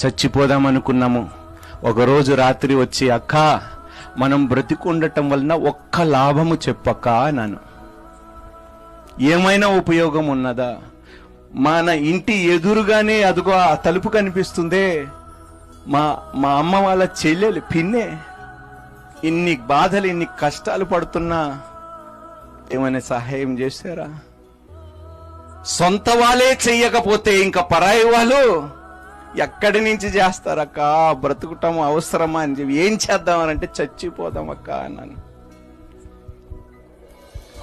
చచ్చిపోదాం అనుకున్నాము. ఒకరోజు రాత్రి వచ్చి, అక్క మనం బ్రతికుండటం వలన ఒక్క లాభము చెప్పక్క అన్నాను. ఏమైనా ఉపయోగం ఉన్నదా? మన ఇంటి ఎదురుగానే అదుగో ఆ తలుపు కనిపిస్తుందే, మా అమ్మ వాళ్ళ చెల్లెలు పిన్నే ఇన్ని బాధలు ఇన్ని కష్టాలు పడుతున్నా ఏమైనా సహాయం చేశారా? సొంత వాళ్ళే చెయ్యకపోతే ఇంకా పరాయి వాళ్ళు ఎక్కడి నుంచి చేస్తారక్క? బ్రతుకుటం అవసరమా అని చెప్పి ఏం చేద్దామనంటే చచ్చిపోదామక్క అన్నాను.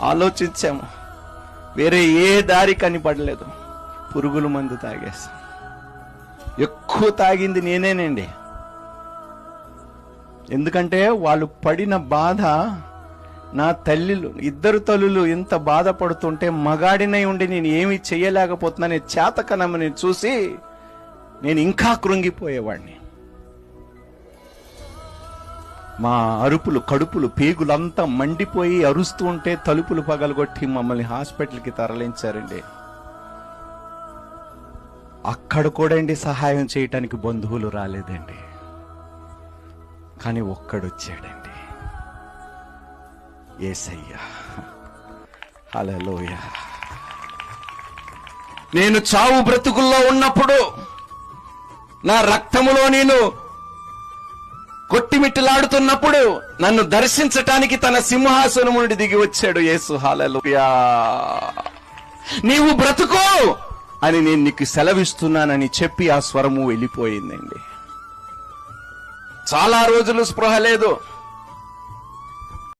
ఆలోచించాము, వేరే ఏ దారి కనిపడలేదు. పురుగుల మందు తాగేస్తాం. ఎక్కువ తాగింది నేనేనండి. ఎందుకంటే వాళ్ళు పడిన బాధ, నా తల్లిలు ఇద్దరు తల్లులు ఇంత బాధపడుతుంటే మగాడినై ఉండి నేను ఏమి చెయ్యలేకపోతున్నానే చేతకనమని చూసి నేను ఇంకా కృంగిపోయేవాడిని. మా అరుపులు, కడుపులు, పేగులంతా మండిపోయి అరుస్తూ ఉంటే తలుపులు పగలగొట్టి మమ్మల్ని హాస్పిటల్కి తరలించారండి. అక్కడ కూడా అండి సహాయం చేయటానికి బంధువులు రాలేదండి. కానీ ఒక్కడొచ్చాడండి, యేసయ్య. హల్లెలూయా. నేను చావు బ్రతుకుల్లో ఉన్నప్పుడు, నా రక్తములో నేను కొట్టిమిట్టలాడుతున్నప్పుడు నన్ను దర్శించటానికి తన సింహాసనం నుండి దిగి వచ్చాడు యేసు. హల్లెలూయా. నీవు బ్రతుకు అని నేను నీకు సెలవిస్తున్నానని చెప్పి ఆ స్వరము వెళ్ళిపోయిందండి. చాలా రోజులు స్పృహ లేదు.